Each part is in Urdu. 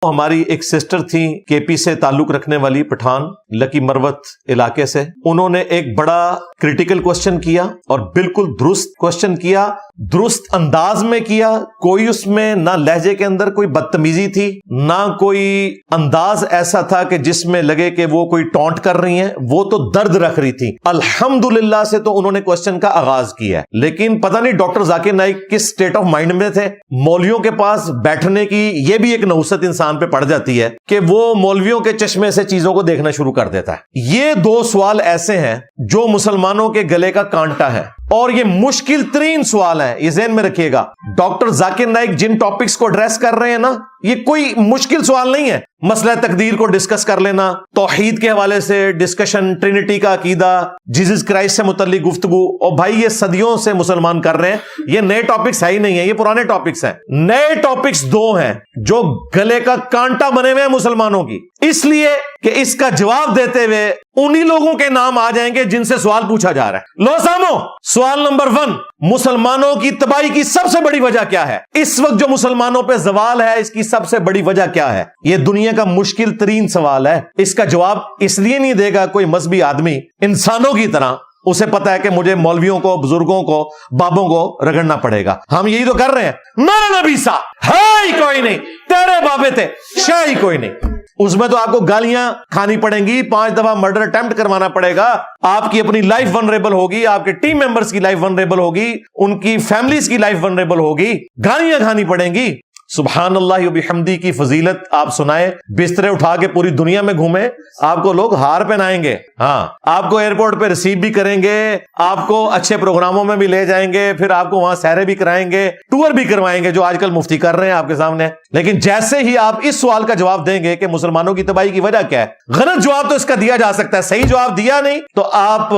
ہماری ایک سسٹر تھی کے پی سے تعلق رکھنے والی، پٹھان لکی مروت علاقے سے. انہوں نے ایک بڑا کریٹیکل کوشچن کیا اور بالکل درست کوشچن کیا، درست انداز میں کیا. کوئی اس میں نہ لہجے کے اندر کوئی بدتمیزی تھی، نہ کوئی انداز ایسا تھا کہ جس میں لگے کہ وہ کوئی ٹونٹ کر رہی ہیں. وہ تو درد رکھ رہی تھی. الحمدللہ سے تو انہوں نے کوشچن کا آغاز کیا، لیکن پتہ نہیں ڈاکٹر ذاکر نائک کس سٹیٹ آف مائنڈ میں تھے. مولویوں کے پاس بیٹھنے کی یہ بھی ایک نحوست انسان پہ پڑ جاتی ہے کہ وہ مولویوں کے چشمے سے چیزوں کو دیکھنا شروع کر دیتا ہے. یہ دو سوال ایسے ہیں جو مسلمانوں کے گلے کا کانٹا ہے، اور یہ مشکل ترین سوال ہے. یہ ذہن میں رکھیے گا، ڈاکٹر ذاکر نائک جن ٹاپکس کو ایڈریس کر رہے ہیں نا، یہ کوئی مشکل سوال نہیں ہے. مسئلہ تقدیر کو ڈسکس کر لینا، توحید کے حوالے سے ڈسکشن، ٹرینٹی کا عقیدہ، جیزس کرائسٹ سے متعلق گفتگو. اور بھائی یہ صدیوں سے مسلمان کر رہے ہیں، یہ نئے ٹاپکس ہے ہی نہیں ہے، یہ پرانے ٹاپکس ہیں. نئے ٹاپکس دو ہیں جو گلے کا کانٹا بنے ہوئے ہیں مسلمانوں کی، اس لیے کہ اس کا جواب دیتے ہوئے انہی لوگوں کے نام آ جائیں گے جن سے سوال پوچھا جا رہا ہے. لو سامو، سوال نمبر 1، مسلمانوں کی تباہی کی سب سے بڑی وجہ کیا ہے؟ اس وقت جو مسلمانوں پہ زوال ہے، اس کی سب سے بڑی وجہ کیا ہے؟ یہ دنیا کا مشکل ترین سوال ہے. اس کا جواب اس لیے نہیں دے گا کوئی مذہبی آدمی انسانوں کی طرح. اسے پتا ہے کہ مجھے مولویوں کو، بزرگوں کو، بابوں کو رگڑنا پڑے گا. ہم یہی تو کر رہے ہیں. میرا نبی سا ہے ہی کوئی نہیں، تیرے بابے تھے شاہ ہی کوئی نہیں. اس میں تو آپ کو گالیاں کھانی پڑیں گی، 5 دفعہ مرڈر اٹیمپٹ کروانا پڑے گا. آپ کی اپنی لائف ونریبل ہوگی، آپ کے ٹیم ممبرز کی لائف ونریبل ہوگی، ان کی فیملیز کی لائف ونریبل ہوگی، گالیاں کھانی پڑیں گی. سبحان اللہ و بحمدی کی فضیلت آپ سنائیں، بسترے اٹھا کے پوری دنیا میں گھومیں، آپ کو لوگ ہار پہنائیں گے. ہاں، آپ کو ایئرپورٹ پہ ریسیو بھی کریں گے، آپ کو اچھے پروگراموں میں بھی لے جائیں گے، پھر آپ کو وہاں سیرے بھی کرائیں گے، ٹور بھی کروائیں گے، جو آج کل مفتی کر رہے ہیں آپ کے سامنے. لیکن جیسے ہی آپ اس سوال کا جواب دیں گے کہ مسلمانوں کی تباہی کی وجہ کیا ہے، غلط جواب تو اس کا دیا جا سکتا ہے، صحیح جواب دیا نہیں تو آپ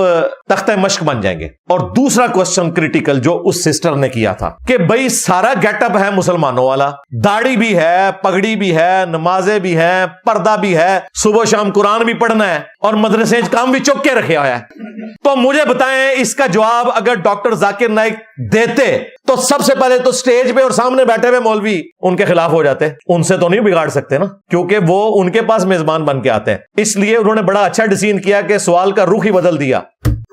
تختہ مشق بن جائیں گے. اور دوسرا کوشچن کریٹیکل جو اس سسٹر نے کیا تھا کہ بھئی سارا گیٹ اپ ہے مسلمانوں والا، داڑھی بھی ہے، پگڑی بھی ہے، نمازیں بھی ہیں، پردہ بھی ہے، صبح شام قرآن بھی پڑھنا ہے، اور مدرسے کام بھی چک کے رکھے ہوا ہے. تو مجھے بتائیں اس کا جواب اگر ڈاکٹر ذاکر نائک دیتے تو سب سے پہلے تو سٹیج پہ اور سامنے بیٹھے ہوئے مولوی ان کے خلاف ہو جاتے. ان سے تو نہیں بگاڑ سکتے نا، کیونکہ وہ ان کے پاس میزبان بن کے آتے ہیں. اس لیے انہوں نے بڑا اچھا ڈیسیژن کیا کہ سوال کا رخ ہی بدل دیا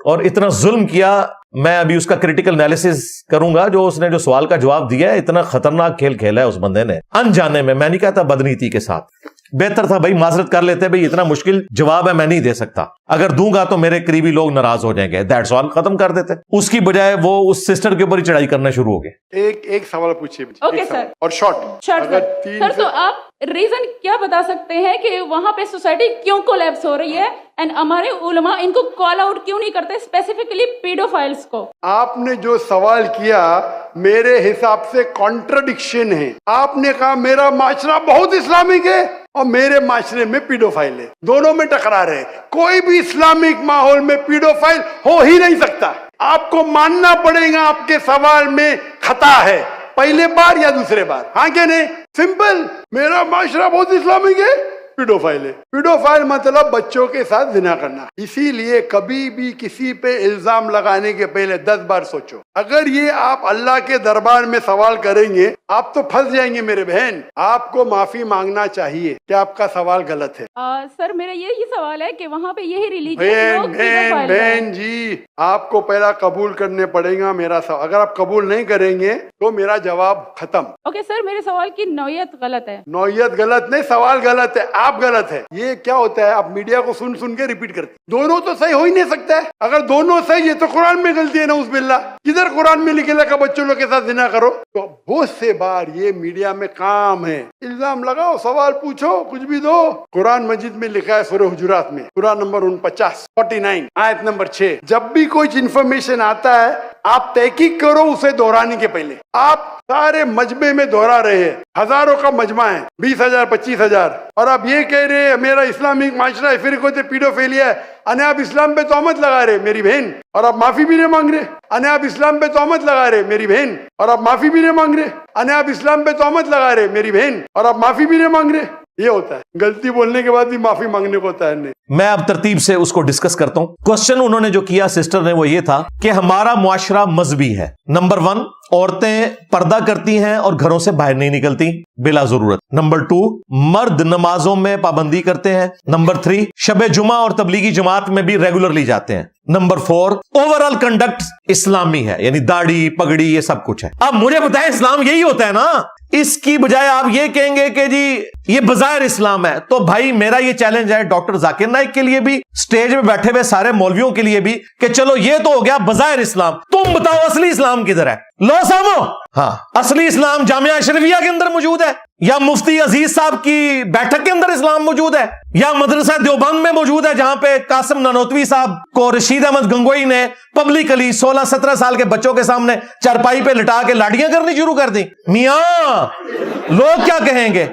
اور اتنا ظلم کیا. میں ابھی اس کا کریٹیکل انالیسس کروں گا. جو اس نے جو سوال کا جواب دیا ہے، اتنا خطرناک کھیل کھیلا ہے اس بندے نے انجانے میں. میں نہیں کہتا بدنیتی کے ساتھ، بہتر تھا بھائی معذرت کر لیتے، بھائی اتنا مشکل جواب ہے میں نہیں دے سکتا، اگر دوں گا تو میرے قریبی لوگ ناراض ہو جائیں گے. دیٹس آل، ختم کر دیتے. اس کی بجائے وہ اس سسٹر کے اوپر ہی چڑھائی کرنا شروع ہو گئے. ایک سوال پوچھیے. اوکے سر، اور شارٹ سر. تو آپ ریزن کیا بتا سکتے ہیں کہ وہاں پہ سوسائٹی کیوں کولیپس ہو رہی ہے، اینڈ ہمارے علماء ان کو کال آؤٹ کیوں نہیں کرتے، اسپیسیفکلی پیڈوفائلز کو؟ آپ نے جو سوال کیا میرے حساب سے کانٹرڈکشن ہے. آپ نے کہا میرا معاشرہ بہت اسلامک ہے اور میرے معاشرے میں پیڈوفائل ہے. دونوں میں ٹکرار ہے. کوئی بھی اسلامک ماحول میں پیڈوفائل ہو ہی نہیں سکتا. آپ کو ماننا پڑے گا آپ کے سوال میں خطا ہے، پہلے بار یا دوسرے بار. ہاں کہ نہیں؟ سمپل. میرا معاشرہ بہت اسلامک ہے، پیڈوفائل ہے. پیڈوفائل مطلب بچوں کے ساتھ زنا کرنا. اسی لیے کبھی بھی کسی پہ الزام لگانے کے پہلے 10 بار سوچو. اگر یہ آپ اللہ کے دربار میں سوال کریں گے آپ تو پھنس جائیں گے میرے بہن. آپ کو معافی مانگنا چاہیے کہ آپ کا سوال غلط ہے. سر میرا یہی سوال ہے کہ وہاں پہ یہی ریلیجن بہن جی آپ کو پہلا قبول کرنے پڑے گا میرا سوال. اگر آپ قبول نہیں کریں گے تو میرا جواب ختم. اوکے سر، میرے سوال کی نوعیت غلط ہے. نوعیت غلط نہیں، سوال غلط ہے، آپ غلط ہے. یہ کیا ہوتا ہے، آپ میڈیا کو سن سن کے ریپیٹ کرتے. دونوں تو صحیح ہو ہی نہیں سکتا ہے. اگر دونوں صحیح ہے تو قرآن میں غلطی ہے، نعوذ باللہ. کدھر قرآن میں لکھے لگا بچوں لوگ کے ساتھ زنا کرو؟ تو بہت سے بار یہ میڈیا میں کام ہے، الزام لگاؤ، سوال پوچھو، کچھ بھی دو. قرآن مجید میں لکھا ہے سورہ حجرات میں، سورہ نمبر 49 آیت نمبر 6، جب بھی کوئی انفارمیشن آتا ہے آپ تحقیق کرو اسے دہرانے کے پہلے. آپ سارے مجمع میں دہرا رہے ہیں، ہزاروں کا مجمع ہے، 20,000 25,000، اور آپ یہ کہہ رہے ہیں میرا اسلامک معاشرہ فرقوں سے پیڈوفیلیا ہے، انے آپ اسلام پہ تہمت لگا رہے میری بہن، اور آپ معافی بھی نہیں مانگ رہے. انے آپ اسلام پہ تہمت لگا رہے میری بہن، اور آپ معافی بھی نہیں مانگ رہے. انے آپ اسلام پہ تہمت لگا رہے میری بہن، اور آپ معافی بھی نہیں مانگ رہے. یہ ہوتا ہے، غلطی بولنے کے بعد بھی معافی مانگنے کو ہوتا ہے نہیں. میں اب ترتیب سے اس کو ڈسکس کرتا ہوں. کوشچن انہوں نے جو کیا سسٹر نے وہ یہ تھا کہ ہمارا معاشرہ مذہبی ہے، نمبر 1، عورتیں پردہ کرتی ہیں اور گھروں سے باہر نہیں نکلتی بلا ضرورت. نمبر 2, مرد نمازوں میں پابندی کرتے ہیں. نمبر 3, شب جمعہ اور تبلیغی جماعت میں بھی ریگولرلی جاتے ہیں. نمبر 4, اوور آل کنڈکٹ اسلامی ہے, یعنی داڑھی پگڑی یہ سب کچھ ہے. اب مجھے بتائیں اسلام یہی ہوتا ہے نا؟ اس کی بجائے آپ یہ کہیں گے کہ جی یہ بظاہر اسلام ہے. تو بھائی میرا یہ چیلنج ہے ڈاکٹر ذاکر نائک کے لیے بھی, سٹیج میں بیٹھے ہوئے سارے مولویوں کے لیے بھی, کہ چلو یہ تو ہو گیا بظاہر اسلام, تم بتاؤ اصلی اسلام کدھر ہے؟ لو سامو. ہاں, اصلی اسلام جامعہ اشرفیہ کے اندر موجود ہے, یا مفتی عزیز صاحب کی بیٹھک کے اندر اسلام موجود ہے, یا مدرسہ دیوبند میں موجود ہے جہاں پہ قاسم نانوتوی صاحب کو رشید احمد گنگوئی نے پبلکلی 16-17 سال کے بچوں کے سامنے چارپائی پہ لٹا کے لاڑیاں کرنی شروع کر دی. میاں لوگ کیا کہیں گے؟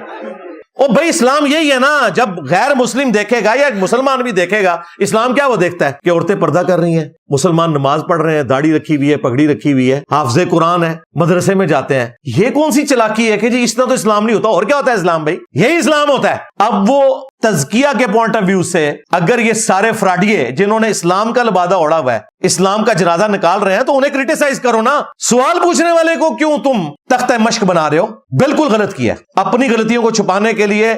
او بھائی اسلام یہی ہے نا. جب غیر مسلم دیکھے گا یا مسلمان بھی دیکھے گا, اسلام کیا وہ دیکھتا ہے کہ عورتیں پردہ کر رہی ہیں, مسلمان نماز پڑھ رہے ہیں, داڑھی رکھی ہوئی ہے, پگڑی رکھی ہوئی ہے, حافظ قرآن ہے, مدرسے میں جاتے ہیں. یہ کون سی چلاکی ہے کہ جی اس طرح تو اسلام نہیں ہوتا؟ اور کیا ہوتا ہے اسلام بھائی؟ یہی اسلام ہوتا ہے. اب وہ تزکیہ کے پوائنٹ آف ویو سے اگر یہ سارے فراڈیے جنہوں نے اسلام کا لبادہ اوڑا ہوا ہے اسلام کا جنازہ نکال رہے ہیں تو انہیں کریٹیسائز کرو نا. سوال پوچھنے والے کو کیوں تم تختہ مشق بنا رہے ہو؟ بالکل غلط کیا. اپنی غلطیوں کو چھپانے کے لیے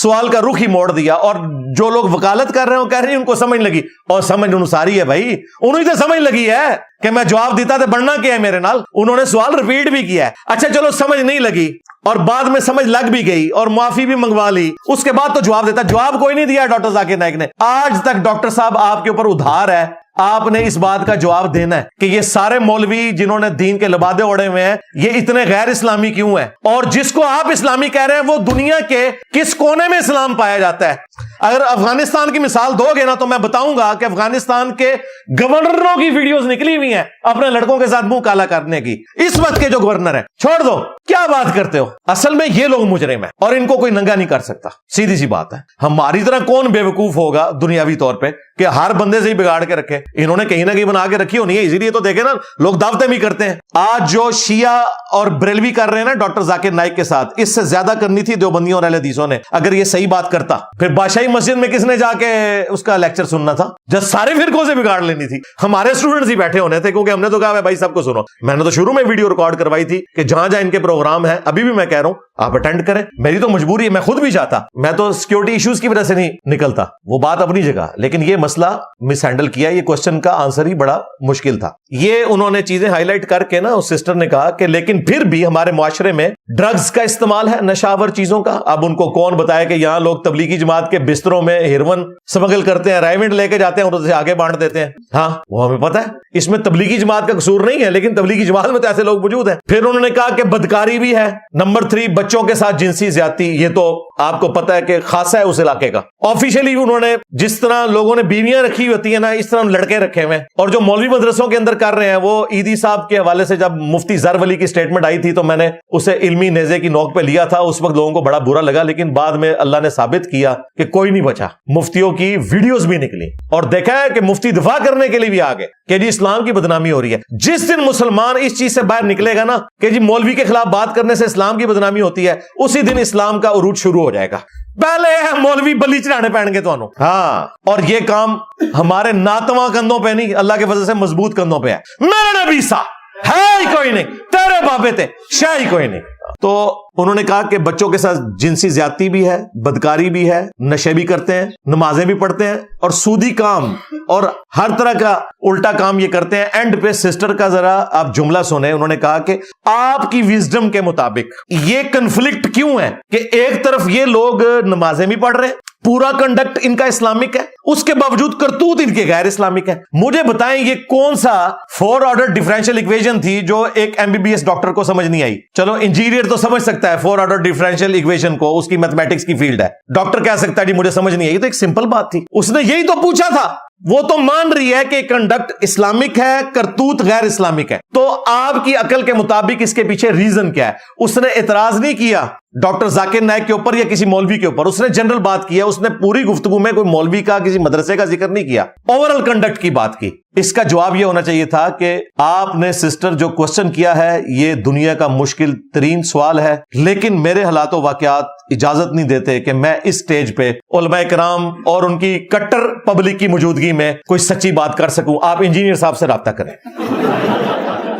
سوال کا رخ ہی موڑ دیا, اور جو لوگ وکالت کر رہے ہیں وہ کہہ رہے ہیں ان کو سمجھ لگی, اور سمجھ انہوں ساری ہے بھائی, انہوں سے سمجھ لگی ہے کہ میں جواب دیتا تو بڑھنا کیا ہے میرے نال. انہوں نے سوال ریپیٹ بھی کیا ہے. اچھا چلو سمجھ نہیں لگی اور بعد میں سمجھ لگ بھی گئی اور معافی بھی منگوا لی, اس کے بعد تو جواب دیتا. جواب کوئی نہیں دیا ڈاکٹر ذاکر نائک نے آج تک. ڈاکٹر صاحب آپ کے اوپر ادھار ہے, آپ نے اس بات کا جواب دینا ہے کہ یہ سارے مولوی جنہوں نے دین کے لبادے اوڑے ہوئے ہیں یہ اتنے غیر اسلامی کیوں ہیں, اور جس کو آپ اسلامی کہہ رہے ہیں وہ دنیا کے کس کونے میں اسلام پایا جاتا ہے. اگر افغانستان کی مثال دو گے نا تو میں بتاؤں گا کہ افغانستان کے گورنروں کی ویڈیوز نکلی ہوئی ہیں اپنے لڑکوں کے ساتھ منہ کالا کرنے کی. اس وقت کے جو گورنر ہیں, چھوڑ دو کیا بات کرتے ہو, اصل میں یہ لوگ مجرم ہیں اور ان کو کوئی ننگا نہیں کر سکتا. سیدھی سی بات ہے. ہماری طرح کون بے وقوف ہوگا دنیاوی طور پہ کہ ہر بندے سے ہی بگاڑ کے رکھے؟ انہوں نے کہیں نہ کہیں بنا کے رکھی ہونی ہے, اسی لیے تو دیکھیں نا لوگ دعوتیں بھی کرتے ہیں. آج جو شیعہ اور بریلوی کر رہے ہیں نا ڈاکٹر ذاکر نائک کے ساتھ, اس سے زیادہ کرنی تھی دیوبندیوں اور اہل حدیثوں نے. اگر یہ صحیح بات کرتا پھر بادشاہی مسجد میں کس نے جا کے اس کا لیکچر سننا تھا جب سارے فرقوں سے بگاڑ لینی تھی؟ ہمارے اسٹوڈنٹس ہی بیٹھے ہونے تھے, کیونکہ ہم نے تو کہا بھائی سب کو سنو. میں نے تو شروع میں ویڈیو ریکارڈ کروائی تھی کہ جہاں جہاں ان کے پروگرام ہیں, ابھی بھی میں کہہ رہا ہوں آپ اٹینڈ کریں. میری تو مجبوری ہے, میں خود بھی چاہتا, میں تو سیکیورٹی ایشوز کی وجہ سے نہیں نکلتا, وہ بات اپنی جگہ. لیکن یہ مسئلہ مس ہینڈل کیا, یہ کوسچن کا آنسر ہی بڑا مشکل تھا. یہ انہوں نے چیزیں ہائی لائٹ کر کے نا, اس سسٹر نے کہا کہ لیکن پھر بھی ہمارے معاشرے میں ڈرگز کا استعمال ہے, نشاور چیزوں کا. اب ان کو کون بتایا کہ یہاں لوگ تبلیغی جماعت کے بستروں میں ہیروئن سمگل کرتے ہیں, رائمنڈ لے کے جاتے ہیں اور اسے آگے بانٹ دیتے ہیں. ہاں وہ ہمیں پتا ہے, اس میں تبلیغی جماعت کا قصور نہیں ہے, لیکن تبلیغی جماعت میں تو ایسے لوگ موجود ہیں. پھر انہوں نے کہا کہ بدکاری بھی ہے. نمبر 3, بچوں کے ساتھ جنسی زیادتی, یہ تو آپ کو پتا ہے کہ خاصا ہے اس علاقے کا. آفیشلی انہوں نے جس طرح لوگوں نے بیویاں رکھی ہوتی ہیں نا, اس طرح لڑکے رکھے ہوئے ہیں. اور جو مولوی مدرسوں کے اندر کر رہے ہیں, وہ عیدی صاحب کے حوالے سے جب مفتی زر ولی کی سٹیٹمنٹ آئی تھی تو میں نے اسے علمی نیزے کی نوک پہ لیا تھا. اس وقت لوگوں کو بڑا برا لگا, لیکن بعد میں اللہ نے ثابت کیا کہ کوئی نہیں بچا. مفتیوں کی ویڈیوز بھی نکلی اور دیکھا ہے کہ مفتی دفاع کرنے کے لیے بھی آگے کہ جی اسلام کی بدنامی ہو رہی ہے. جس دن مسلمان اس چیز سے باہر نکلے گا نا کہ جی مولوی کے خلاف بات کرنے سے اسلام کی بدنامی ہوتی ہے, اسی دن اسلام کا عروج شروع ہو جائے گا. پہلے مولوی بلی چڑھانے پہن گے تو ہاں, اور یہ کام ہمارے ناتواں کندھوں پہ نہیں, اللہ کے فضل سے مضبوط کندھوں پہ ہے. میرے نبی سا ہے ہی کوئی نہیں, تیرے بابے تھے شاہ ہی کوئی نہیں. تو انہوں نے کہا کہ بچوں کے ساتھ جنسی زیادتی بھی ہے, بدکاری بھی ہے, نشے بھی کرتے ہیں, نمازیں بھی پڑھتے ہیں, اور سودی کام اور ہر طرح کا الٹا کام یہ کرتے ہیں. اینڈ پہ سسٹر کا ذرا آپ جملہ سنیں. انہوں نے کہا کہ آپ کی وزڈم کے مطابق یہ کنفلکٹ کیوں ہے کہ ایک طرف یہ لوگ نمازیں بھی پڑھ رہے ہیں, پورا کنڈکٹ ان کا اسلامک ہے, اس کے باوجود کرتوت ان کے غیر اسلامک ہے. مجھے بتائیں یہ کون سا 4 آرڈر ڈیفرنشیل ایکویشن تھی جو ایک MBBS ڈاکٹر کو سمجھ نہیں آئی؟ چلو انجینئر تو سمجھ سکتا ہے 4 آرڈر ڈیفرنشیل ایکویشن کو, اس کی میتھمیٹکس کی فیلڈ ہے. ڈاکٹر کہہ سکتا ہے جی مجھے سمجھ نہیں آئی, تو ایک سمپل بات تھی, اس نے یہی تو پوچھا تھا. وہ تو مان رہی ہے کہ کنڈکٹ اسلامک ہے, کرتوت غیر اسلامک ہے. تو آپ کی عقل کے مطابق اس کے پیچھے ریزن کیا ہے؟ اس نے اعتراض نہیں کیا ڈاکٹر ذاکر نائک کے اوپر یا کسی مولوی کے اوپر, اس نے جنرل بات کیا. اس نے پوری گفتگو میں کوئی مولوی کا کسی مدرسے کا ذکر نہیں کیا, اوور آل کنڈکٹ کی بات کی. اس کا جواب یہ ہونا چاہیے تھا کہ آپ نے سسٹر جو کوسچن کیا ہے یہ دنیا کا مشکل ترین سوال ہے, لیکن میرے حالات و واقعات اجازت نہیں دیتے کہ میں اس سٹیج پہ علماء کرام اور ان کی کٹر پبلک کی موجودگی میں کوئی سچی بات کر سکوں. آپ انجینئر صاحب سے رابطہ کریں.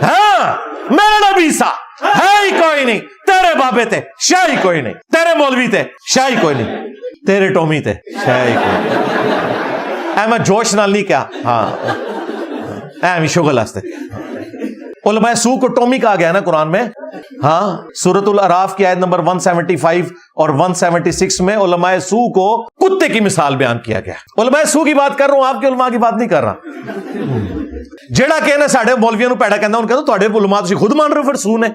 ہاں میرا نبی سا ہے ہی کوئی نہیں, تیرے بابے تھے شاہ ہی کوئی نہیں, تیرے مولوی تھے شاہ ہی کوئی نہیں, تیرے ٹومی تھے شاہ ہی کوئی نہیں. اے میں جوش نال نہیں کیا, ہاں اے شغل ہستے. علماء سو کو ٹومی کہا گیا نا قرآن میں. ہاں, سورۃ الاعراف کی آیت نمبر 175 اور 176 میں علماء سو کو کتے کی مثال بیان کیا گیا. علماء سو کی بات کر رہا ہوں, آپ کے علماء کی بات نہیں کر رہا. جیڑا کہنا ساڈے مولویاں نو پیڑا کہندا, ان کہندا تواڈے علماء تسی خود مان رہے ہو پھر سو نے,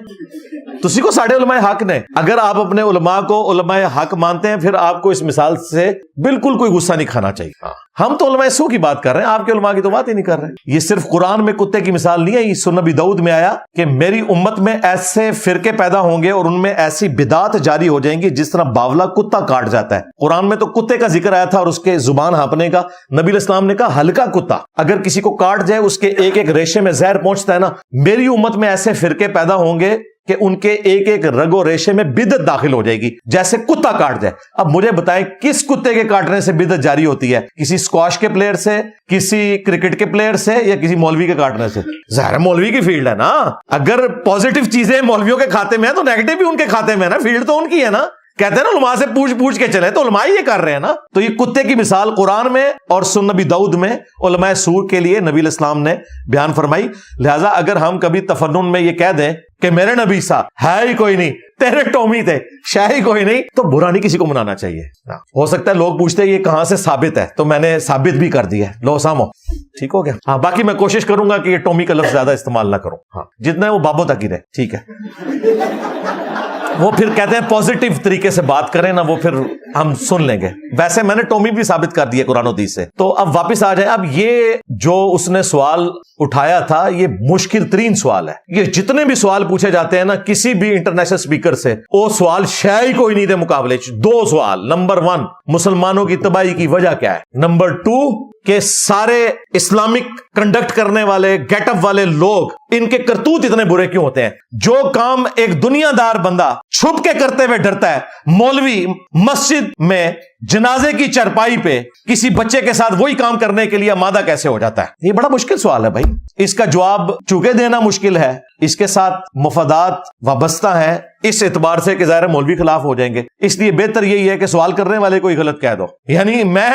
تسی کو ساڈے علماء حق نے. اگر آپ اپنے علماء کو علماء حق مانتے ہیں, پھر آپ کو اس مثال سے بالکل کوئی غصہ نہیں کھانا چاہیے. ہم تو علماء سو کی بات کر رہے ہیں, آپ کے علماء کی تو بات ہی نہیں کر رہے. یہ صرف قرآن میں کتے کی مثال نہیں ہے, یہ سنن نبی داؤد میں آیا کہ میری امت میں ایسے فرقے پیدا ہوں گے اور ان میں ایسی بدعات جاری ہو جائیں گی جس طرح باولا کتا کاٹ جاتا ہے. قرآن میں تو کتے کا ذکر آیا تھا اور اس کے زبان ہانپنے کا. نبی علیہ السلام نے کہا ہلکا کتا اگر کسی کو کاٹ جائے اس کے ایک ایک ریشے میں زہر پہنچتا ہے نا. میری امت میں ایسے فرقے پیدا ہوں گے کہ ان کے ایک ایک رگ و ریشے میں بدعت داخل ہو جائے گی جیسے کتا کاٹ جائے. اب مجھے بتائیں کس کتے کے کاٹنے سے بدعت جاری ہوتی ہے؟ کسی اسکواش کے پلیئر سے, کسی کرکٹ کے پلیئر سے, یا کسی مولوی کے کاٹنے سے؟ ظاہر مولوی کی فیلڈ ہے نا. اگر پازیٹیو چیزیں مولویوں کے کھاتے میں ہیں تو نیگیٹو بھی ان کے کھاتے میں ہے نا, فیلڈ تو ان کی ہے نا. کہتے ہیں نا علماء سے پوچھ کے چلے, تو علماء یہ کر رہے ہیں نا. تو یہ کتے کی مثال قرآن میں اور سنن نبی داؤد میں علماء سو کے لیے نبی علیہ السلام نے بیان فرمائی. لہٰذا اگر ہم کبھی تفنن میں یہ کہہ دیں کہ میرے نبی سا ہے ہی کوئی نہیں, تیرے ٹومی تھے شاہ ہی کوئی نہیں, تو برا نہیں کسی کو منانا چاہیے. ہو سکتا ہے لوگ پوچھتے ہیں یہ کہاں سے ثابت ہے, تو میں نے ثابت بھی کر دیا ہے, لو سامو ٹھیک ہو گیا. ہاں باقی میں کوشش کروں گا کہ یہ ٹومی کا لفظ زیادہ استعمال نہ کروں. ہاں جتنا ہے وہ بابوں تک ہی رہے, ٹھیک ہے. وہ پھر کہتے ہیں پازیٹیو طریقے سے بات کریں نا, وہ پھر ہم سن لیں گے. ویسے میں نے ٹومی بھی ثابت کر دیا قرآن و حدیث سے. تو اب واپس آ جائیں. اب یہ جو اس نے سوال اٹھایا تھا یہ مشکل ترین سوال ہے. یہ جتنے بھی سوال پوچھے جاتے ہیں نا کسی بھی انٹرنیشنل اسپیکر سے, وہ سوال شاید ہی کوئی نہیں دے مقابلے. 2 سوال. نمبر 1 مسلمانوں کی تباہی کی وجہ کیا ہے. نمبر 2 کہ سارے اسلامک کنڈکٹ کرنے والے گیٹ اپ والے لوگ ان کے کرتوت اتنے برے کیوں ہوتے ہیں. جو کام ایک دنیا دار بندہ چھپ کے کرتے ہوئے ڈرتا ہے, مولوی مسجد میں جنازے کی چرپائی پہ کسی بچے کے ساتھ وہی کام کرنے کے لیے آمادہ کیسے ہو جاتا ہے؟ یہ بڑا مشکل سوال ہے بھائی. اس کا جواب چونکہ دینا مشکل ہے, اس کے ساتھ مفادات وابستہ ہیں اس اعتبار سے کہ ظاہر مولوی خلاف ہو جائیں گے. اس لیے بہتر یہی ہے کہ سوال کرنے والے کو ہی غلط کہہ دو. یعنی میں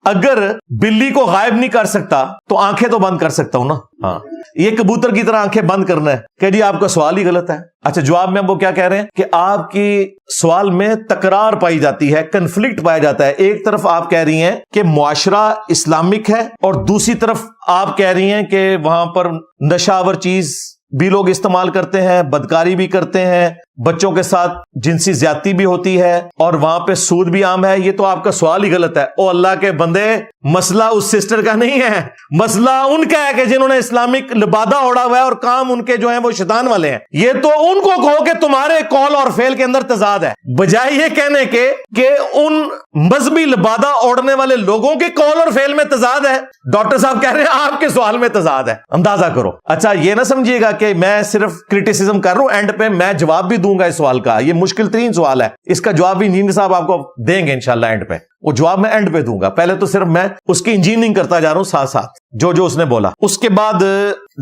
اگر بلی کو غائب نہیں کر سکتا تو آنکھیں تو بند کر سکتا ہوں نا. ہاں یہ کبوتر کی طرح آنکھیں بند کرنا ہے کہ جی آپ کا سوال ہی غلط ہے. اچھا جواب میں ہم وہ کیا کہہ رہے ہیں کہ آپ کی سوال میں تکرار پائی جاتی ہے, کنفلکٹ پایا جاتا ہے. ایک طرف آپ کہہ رہی ہیں کہ معاشرہ اسلامک ہے اور دوسری طرف آپ کہہ رہی ہیں کہ وہاں پر نشہ آور چیز بھی لوگ استعمال کرتے ہیں, بدکاری بھی کرتے ہیں, بچوں کے ساتھ جنسی زیادتی بھی ہوتی ہے اور وہاں پہ سود بھی عام ہے. یہ تو آپ کا سوال ہی غلط ہے. او اللہ کے بندے, مسئلہ اس سسٹر کا نہیں ہے, مسئلہ ان کا ہے کہ جنہوں نے اسلامک لبادہ اوڑا ہوا ہے اور کام ان کے جو ہیں وہ شیطان والے ہیں. یہ تو ان کو کہو کہ تمہارے قول اور فعل کے اندر تضاد ہے, بجائے یہ کہنے کے کہ ان مذہبی لبادہ اوڑنے والے لوگوں کے قول اور فعل میں تضاد ہے. ڈاکٹر صاحب کہہ رہے ہیں آپ کے سوال میں تضاد ہے. اندازہ کرو. اچھا یہ نہ سمجھیے گا کہ میں صرف کرٹیسزم کر رہا ہوں, اینڈ پہ میں جواب بھی دوں گا اس سوال کا. یہ مشکل ترین سوال ہے, اس کا جواب بھی انجینئر صاحب آپ کو دیں گے انشاءاللہ اینڈ پہ. وہ جواب میں اینڈ پہ دوں گا, پہلے تو صرف میں اس کی انجینئرنگ کرتا جا رہا ہوں ساتھ ساتھ جو اس نے بولا. اس کے بعد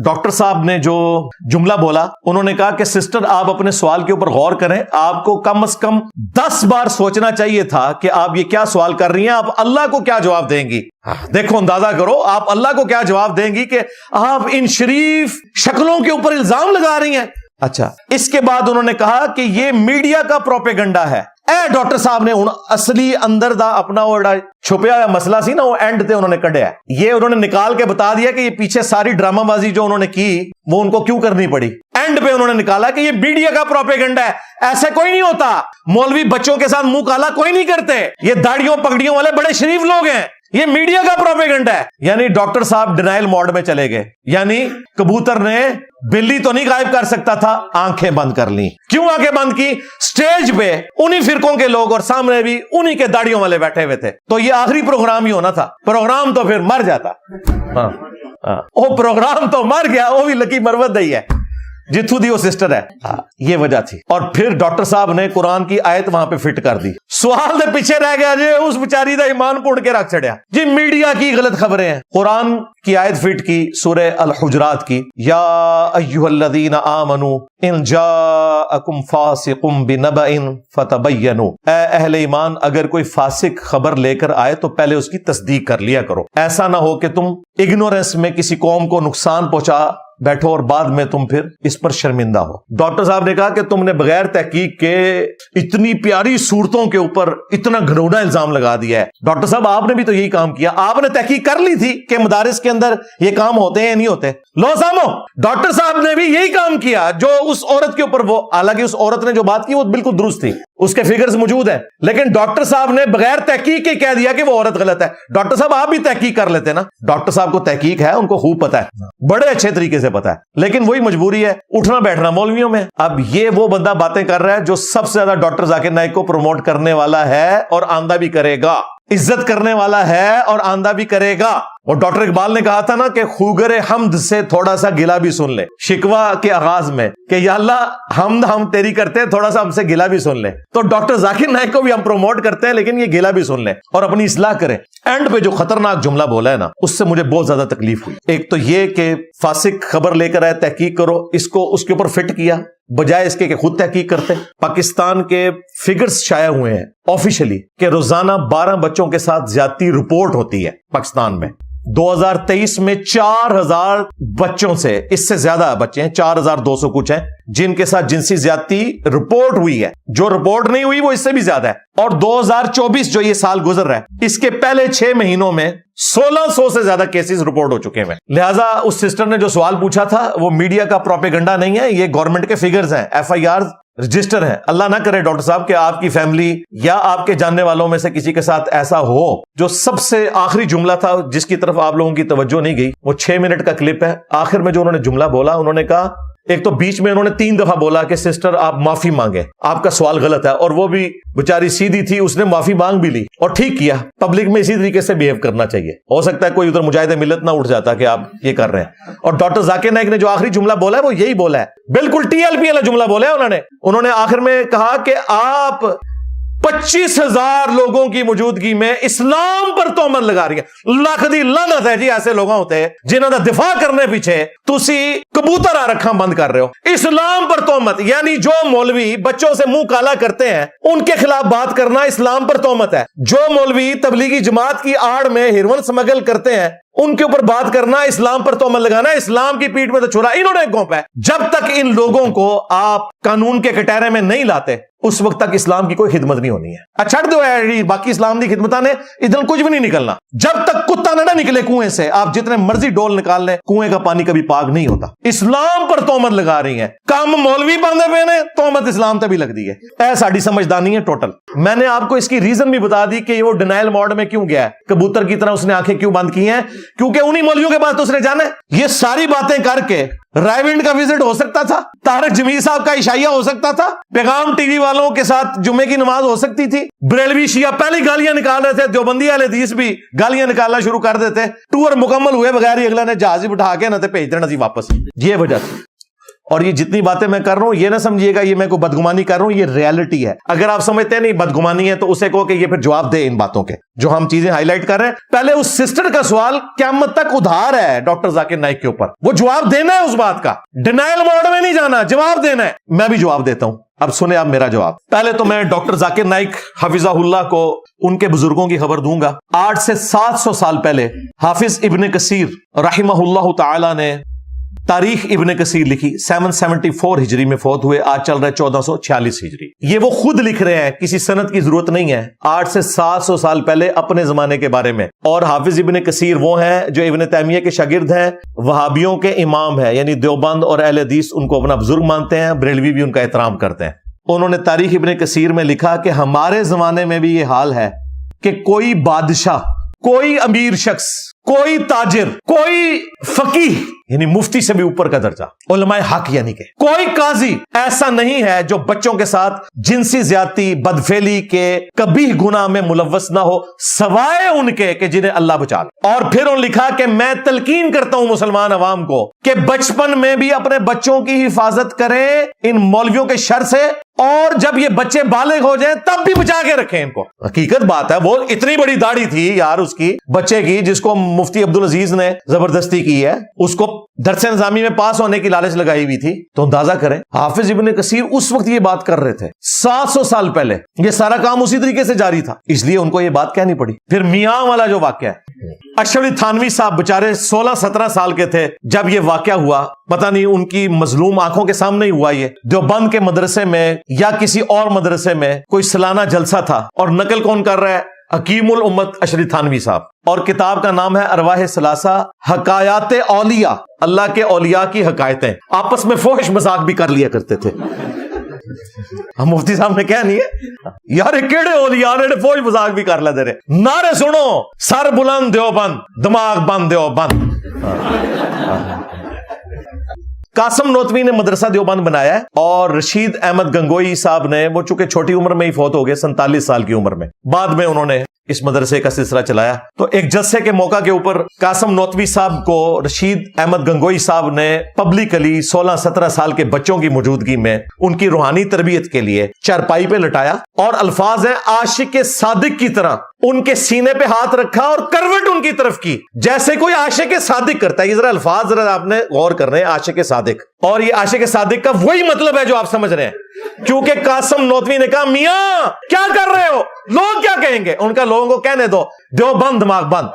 ڈاکٹر صاحب نے جو جملہ بولا, انہوں نے کہا کہ سسٹر آپ اپنے سوال کے اوپر غور کریں, آپ کو کم از کم 10 بار سوچنا چاہیے تھا کہ آپ یہ کیا سوال کر رہی ہیں, آپ اللہ کو کیا جواب دیں گی. دیکھو اندازہ کرو آپ اللہ کو کیا جواب دیں گی کہ آپ ان شریف شکلوں کے اوپر الزام لگا رہی ہیں. اچھا اس کے بعد انہوں نے کہا کہ یہ میڈیا کا پروپیگنڈا ہے. اے ڈاکٹر صاحب نے اصلی اندر دا اپنا وہ چھپیا ہوا مسئلہ سی نا, وہ اینڈ تے انہوں نے کڈیا. یہ انہوں نے نکال کے بتا دیا کہ یہ پیچھے ساری ڈرامہ بازی جو انہوں نے کی وہ ان کو کیوں کرنی پڑی. اینڈ پہ انہوں نے نکالا کہ یہ میڈیا کا پروپیگنڈا ہے, ایسے کوئی نہیں ہوتا. مولوی بچوں کے ساتھ منہ کالا کوئی نہیں کرتے, یہ داڑھیوں پگڑیوں والے بڑے شریف لوگ ہیں, یہ میڈیا کا پروپیگنڈا ہے. یعنی ڈاکٹر صاحب ڈینائل موڈ میں چلے گئے. یعنی کبوتر نے بلی تو نہیں غائب کر سکتا تھا, آنکھیں بند کر لی. کیوں آنکھیں بند کی؟ سٹیج پہ انہی فرقوں کے لوگ اور سامنے بھی انہی کے داڑھیوں والے بیٹھے ہوئے تھے. تو یہ آخری پروگرام ہی ہونا تھا, پروگرام تو پھر مر جاتا. وہ پروگرام تو مر گیا, وہ بھی لکی مروت ہی ہے. جتھو دی وہ سسٹر ہے. یہ وجہ تھی. اور پھر ڈاکٹر صاحب نے قرآن کی آیت وہاں پہ فٹ کر دی. سوال دے پیچھے رہ گیا جی اس بیچاری دا ایمان پوڑ کے رکھ چڑیا جی میڈیا کی غلط خبریں ہیں. قرآن کی آیت فٹ کی سورہ الحجرات کی, یا ایھا الذین آمنوا ان جاءکم فاسق بنبأ فتبینوا, اے اہل ایمان اگر کوئی فاسق خبر لے کر آئے تو پہلے اس کی تصدیق کر لیا کرو. ایسا نہ ہو کہ تم اگنورنس میں کسی قوم کو نقصان پہنچا بیٹھو اور بعد میں تم پھر اس پر شرمندہ ہو. ڈاکٹر صاحب نے کہا کہ تم نے بغیر تحقیق کے اتنی پیاری صورتوں کے اوپر اتنا گھنونا الزام لگا دیا ہے. ڈاکٹر صاحب آپ نے بھی تو یہی کام کیا, آپ نے تحقیق کر لی تھی کہ مدارس کے اندر یہ کام ہوتے ہیں یا نہیں ہوتے. لو سامو, ڈاکٹر صاحب نے بھی یہی کام کیا جو اس عورت کے اوپر, وہ حالانکہ اس عورت نے جو بات کی وہ بالکل درست تھی, اس کے فگرز موجود ہیں, لیکن ڈاکٹر صاحب نے بغیر تحقیق کے کہہ دیا کہ وہ عورت غلط ہے. ڈاکٹر صاحب آپ بھی تحقیق کر لیتے نا. ڈاکٹر صاحب کو تحقیق ہے, ان کو خوب پتا ہے, بڑے اچھے طریقے سے پتا ہے, لیکن وہی مجبوری ہے اٹھنا بیٹھنا مولویوں میں. اب یہ وہ بندہ باتیں کر رہا ہے جو سب سے زیادہ ڈاکٹر ذاکر نائک کو پروموٹ کرنے والا ہے اور آندہ بھی کرے گا, عزت کرنے والا ہے اور آندہ بھی کرے گا. اور ڈاکٹر اقبال نے کہا تھا نا کہ خوگر حمد سے تھوڑا سا گلا بھی سن لے, شکوہ کے آغاز میں, کہ یا اللہ حمد ہم تیری کرتے ہیں, تھوڑا سا ہم سے گلا بھی سن لے. تو ڈاکٹر ذاکر نائک کو بھی ہم پروموٹ کرتے ہیں, لیکن یہ گلا بھی سن لیں اور اپنی اصلاح کریں. اینڈ پہ جو خطرناک جملہ بولا ہے نا, اس سے مجھے بہت زیادہ تکلیف ہوئی. ایک تو یہ کہ فاسق خبر لے کر آئے, تحقیق کرو, اس کو اس کے اوپر فٹ کیا بجائے اس کے کہ خود تحقیق کرتے. پاکستان کے فگرز شائع ہوئے ہیں آفیشلی کہ روزانہ 12 بچوں کے ساتھ زیادتی رپورٹ ہوتی ہے پاکستان میں. 2023 میں 4000 بچوں سے, اس سے زیادہ بچے ہیں, 4200 کچھ ہیں جن کے ساتھ جنسی زیادتی رپورٹ ہوئی ہے. جو رپورٹ نہیں ہوئی وہ اس سے بھی زیادہ ہے. اور 2024 جو یہ سال گزر رہا ہے, اس کے پہلے 6 مہینوں میں 1600 سے زیادہ کیسز رپورٹ ہو چکے ہیں. لہٰذا اس سسٹر نے جو سوال پوچھا تھا وہ میڈیا کا پروپیگنڈا نہیں ہے, یہ گورنمنٹ کے فگرز ہیں, FIR رجسٹر ہیں. اللہ نہ کرے ڈاکٹر صاحب کہ آپ کی فیملی یا آپ کے جاننے والوں میں سے کسی کے ساتھ ایسا ہو. جو سب سے آخری جملہ تھا جس کی طرف آپ لوگوں کی توجہ نہیں گئی, وہ 6 منٹ کا کلپ ہے. آخر میں جو انہوں نے جملہ بولا, انہوں نے کہا, ایک تو بیچ میں انہوں نے 3 دفعہ بولا کہ سسٹر آپ معافی مانگیں, آپ کا سوال غلط ہے, اور وہ بھی بیچاری سیدھی تھی, اس نے معافی مانگ بھی لی اور ٹھیک کیا. پبلک میں اسی طریقے سے بیہیو کرنا چاہیے. ہو سکتا ہے کوئی ادھر مجاہد ملت نہ اٹھ جاتا کہ آپ یہ کر رہے ہیں. اور ڈاکٹر ذاکر نائک نے جو آخری جملہ بولا ہے وہ یہی بولا ہے, بالکل TLP والا جملہ بولا ہے. انہوں نے آخر میں کہا کہ آپ 25,000 لوگوں کی موجودگی میں اسلام پر تہمت لگا رہی ہیں. لاکھ دی لعنت ہے جی ایسے لوگ ہوتے ہیں جنہوں دا دفاع کرنے پیچھے تسی کبوتر آ رکھا بند کر رہے ہو. اسلام پر تہمت, یعنی جو مولوی بچوں سے منہ کالا کرتے ہیں ان کے خلاف بات کرنا اسلام پر تہمت ہے. جو مولوی تبلیغی جماعت کی آڑ میں ہیروئن سمگل کرتے ہیں ان کے اوپر بات کرنا اسلام پر تہمت لگانا. اسلام کی پیٹھ میں تو چھڑا انہوں نے گھونپا ہے. جب تک ان لوگوں کو آپ قانون کے کٹہرے میں نہیں لاتے اس وقت تک اسلام کی کوئی خدمت نہیں ہونی ہے. چھڑ دو باقی اسلام کی خدمتاں نے ادھر کچھ بھی نہیں نکلنا. جب تک کتا نہ نکلے کنویں سے, آپ جتنے مرضی ڈول نکال لیں, کنویں کا پانی کبھی پاک نہیں ہوتا. اسلام پر تہمت لگا رہی ہیں, کام مولوی باندھے پے نے, تہمت اسلام تے بھی لگ دی ہے. اے ساڈی سمجھدانی ہے ٹوٹل. میں نے آپ کو اس کی ریزن بھی بتا دی کہ وہ ڈینائل موڈ میں کیوں گیا ہے, کبوتر کی طرح اس نے آنکھیں کیوں بند کی ہیں, کیونکہ انہی مولویوں کے پاس تو اس نے جانا ہے. یہ ساری باتیں کر کے رائیونڈ کا وزٹ ہو سکتا تھا, طارق جمیل صاحب کا عشائیہ ہو سکتا تھا, پیغام ٹی وی والوں کے ساتھ جمعے کی نماز ہو سکتی تھی, بریلوی شیعہ پہلی گالیاں نکال رہے تھے, دیوبندی اہل حدیث بھی گالیاں نکالنا شروع کر دیتے. ٹور مکمل ہوئے بغیر ہی اگلا نے جہاز ہی بٹھا کے نہ تے بھیج دینا سی واپس. یہ وجہ تھی. اور یہ جتنی باتیں میں کر رہا ہوں یہ نہ سمجھیے گا یہ میں کوئی بدگمانی کر رہا ہوں, یہ ریالٹی ہے. اگر آپ سمجھتے ہیں نہیں بدگمانی ہے تو اسے کہو کہ یہ پھر جواب دے ان باتوں کے جو ہم چیزیں ہائی لائٹ کر رہے ہیں. پہلے اس سسٹر کا سوال قیامت تک ادھار ہے ڈاکٹر ذاکر نائک کے اوپر, وہ جواب دینا ہے اس بات کا, ڈینائل موڈ میں نہیں جانا, جواب دینا ہے. میں بھی جواب دیتا ہوں. اب سنیں آپ میرا جواب. پہلے تو میں ڈاکٹر ذاکر نائک حفظہ اللہ کو ان کے بزرگوں کی خبر دوں گا. 800 سے 700 سال پہلے حافظ ابن کثیر رحمہ اللہ تعالی نے تاریخ ابن کثیر لکھی. 774 ہجری میں فوت ہوئے, آج چل رہا ہے 1446 ہجری. یہ وہ خود لکھ رہے ہیں, کسی سند کی ضرورت نہیں ہے. 800 سے 700 سال پہلے اپنے زمانے کے بارے میں. اور حافظ ابن کثیر وہ ہیں جو ابن تیمیہ کے شاگرد ہیں, وہابیوں کے امام ہیں, یعنی دیوبند اور اہل حدیث ان کو اپنا بزرگ مانتے ہیں, بریلوی بھی ان کا احترام کرتے ہیں. انہوں نے تاریخ ابن کثیر میں لکھا کہ ہمارے زمانے میں بھی یہ حال ہے کہ کوئی بادشاہ, کوئی امیر شخص, کوئی تاجر, کوئی فقیہ یعنی مفتی سے بھی اوپر کا درجہ، علماء حق، یعنی کہ کوئی قاضی ایسا نہیں ہے جو بچوں کے ساتھ جنسی زیادتی، بدفعلی کے کبھی گناہ میں ملوث نہ ہو سوائے ان کے کہ جنہیں اللہ بچا لے۔ اور پھر انہوں نے لکھا کہ میں تلقین کرتا ہوں مسلمان عوام کو کہ بچپن میں بھی اپنے بچوں کی حفاظت کریں ان مولویوں کے شر سے، اور جب یہ بچے بالغ ہو جائیں تب بھی بچا کے رکھیں ان کو۔ حقیقت بات ہے، وہ اتنی بڑی داڑھی تھی یار اس کی بچے کی، جس کو مفتی عبدالعزیز نے زبردستی کی ہے، اس کو درس نظامی میں پاس ہونے کی لالچ لگائی ہوئی تھی۔ تو اندازہ کریں حافظ ابن کثیر اس وقت یہ بات کر رہے تھے 700 سال پہلے، یہ سارا کام اسی طریقے سے جاری تھا، اس لیے ان کو یہ بات کہنی پڑی۔ پھر میاں والا جو واقعہ ہے، اشرف علی تھانوی صاحب بچارے 16-17 سال کے تھے جب یہ واقعہ ہوا، پتہ نہیں ان کی مظلوم آنکھوں کے سامنے ہی ہوا۔ یہ دیوبند کے مدرسے میں یا کسی اور مدرسے میں کوئی سالانہ جلسہ تھا، اور نقل کون کر رہا ہے؟ حکیم الامت اشرف تھانوی صاحب، اور کتاب کا نام ہے ارواح ثلاثہ، حکایات اولیاء، اللہ کے اولیاء کی حکایتیں۔ آپس میں فحش مذاق بھی کر لیا کرتے تھے۔ ہم مفتی صاحب نے کیا نہیں ہے یار، کیڑے اولیاء نے فوج مذاق بھی کر لیتے رہے۔ نعرے سنو، سر بلند دیوبند، دماغ بند دیوبند۔ قاسم نوتوی نے مدرسہ دیوبند بنایا ہے، اور رشید احمد گنگوئی صاحب نے، وہ چونکہ چھوٹی عمر میں ہی فوت ہو گئے 47 سال کی عمر میں، بعد میں انہوں نے اس مدرسے کا سلسلہ چلایا۔ تو ایک جلسے کے موقع کے اوپر قاسم نوتوی صاحب کو رشید احمد گنگوئی صاحب نے پبلکلی 16-17 سال کے بچوں کی موجودگی میں ان کی روحانی تربیت کے لیے چارپائی پہ لٹایا، اور الفاظ ہیں عاشق صادق کی طرح ان کے سینے پہ ہاتھ رکھا اور کروٹ ان کی طرف کی، جیسے کوئی عاشق صادق کرتا ہے۔ یہ ذرا الفاظ ذرا آپ نے غور کرنے ہیں، عاشق صادق، اور یہ عاشق صادق کا وہی مطلب ہے جو آپ سمجھ رہے ہیں، کیونکہ قاسم نوتوی نے کہا میاں کیا کر رہے ہو، لوگ کیا کہیں گے؟ ان کا لوگوں کو کہنے دو دیوبند دماغ بند۔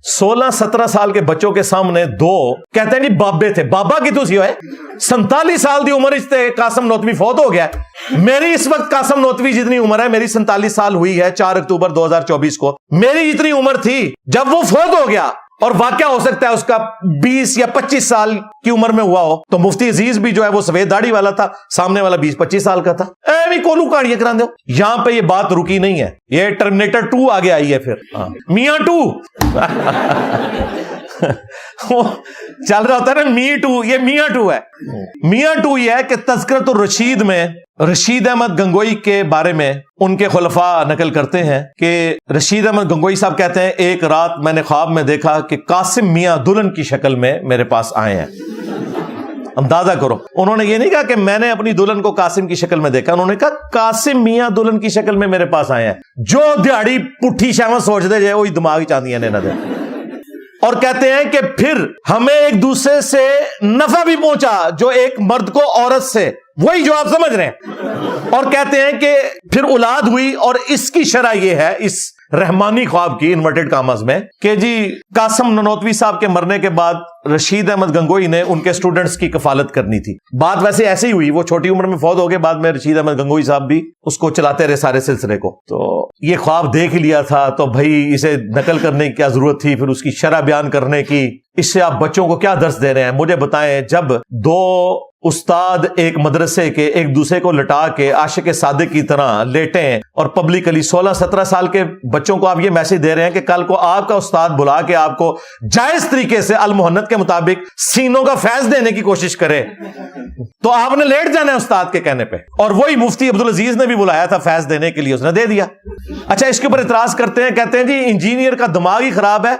16-17 سال کے بچوں کے سامنے دو کہتے ہیں جی بابے تھے، بابا کی تو سی ہوئے 47 سال دی عمر سے قاسم نوتوی فوت ہو گیا۔ میری اس وقت قاسم نوتوی جتنی عمر ہے، میری 47 سال ہوئی ہے 4 اکتوبر 2024 کو، میری جتنی عمر تھی جب وہ فوت ہو گیا، اور واقعہ ہو سکتا ہے اس کا 20 یا 25 سال کی عمر میں ہوا ہو، تو مفتی عزیز بھی جو ہے وہ سفید داڑھی والا تھا، سامنے والا 20-25 سال کا تھا۔ کولو کاڑیاں کرا دو۔ یہاں پہ یہ بات رکی نہیں ہے، یہ ٹرمینیٹر 2 آگے آئی ہے، پھر میاں 2 چل رہا ہوتا ہے نا، می 2، یہ میاں 2 ہے۔ میاں 2 یہ ہے کہ تذکرۃ الرشید میں رشید احمد گنگوئی کے بارے میں ان کے خلفاء نقل کرتے ہیں کہ رشید احمد گنگوئی صاحب کہتے ہیں ایک رات میں نے خواب میں دیکھا کہ قاسم میاں دلہن کی شکل میں میرے پاس آئے ہیں۔ اندازہ کرو، انہوں نے یہ نہیں کہا کہ میں نے اپنی دلہن کو قاسم کی شکل میں دیکھا، انہوں نے کہا قاسم میاں دلہن کی شکل میں میرے پاس آئے ہیں۔ جو دیہڑی پٹھی شاہ سوچ دے جائے وہی دماغی چاندیاں نے نہ دے۔ اور کہتے ہیں کہ پھر ہمیں ایک دوسرے سے نفع بھی پہنچا جو ایک مرد کو عورت سے، وہی جو آپ سمجھ رہے ہیں۔ اور کہتے ہیں کہ پھر اولاد ہوئی، اور اس کی شرح یہ ہے اس رحمانی خواب کی انورٹڈ کامز میں کہ جی قاسم ننوتوی صاحب کے مرنے کے بعد رشید احمد گنگوئی نے ان کے سٹوڈنٹس کی کفالت کرنی تھی۔ بات ویسے ایسے ہی ہوئی، وہ چھوٹی عمر میں فوت ہو گئے، بعد میں رشید احمد گنگوئی صاحب بھی اس کو چلاتے رہے سارے سلسلے کو۔ تو یہ خواب دیکھ لیا تھا تو بھائی اسے نقل کرنے کی کیا ضرورت تھی، پھر اس کی شرح بیان کرنے کی؟ اس سے آپ بچوں کو کیا درس دے رہے ہیں؟ مجھے بتائیں، جب دو استاد ایک مدرسے کے ایک دوسرے کو لٹا کے عاشق صادق کی طرح لیٹیں اور پبلکلی 16-17 سال کے بچوں کو آپ یہ میسج دے رہے ہیں کہ کل کو آپ کا استاد بلا کے آپ کو جائز طریقے سے المحنت کے مطابق سینوں کا فیض دینے کی کوشش کرے تو آپ نے لیٹ جانا ہے استاد کے کہنے پہ۔ اور وہی مفتی عبدالعزیز نے بھی بلایا تھا فیض دینے کے لیے، اس نے دے دیا۔ اچھا، اس کے اوپر اعتراض کرتے ہیں، کہتے ہیں جی انجینئر کا دماغ ہی خراب ہے،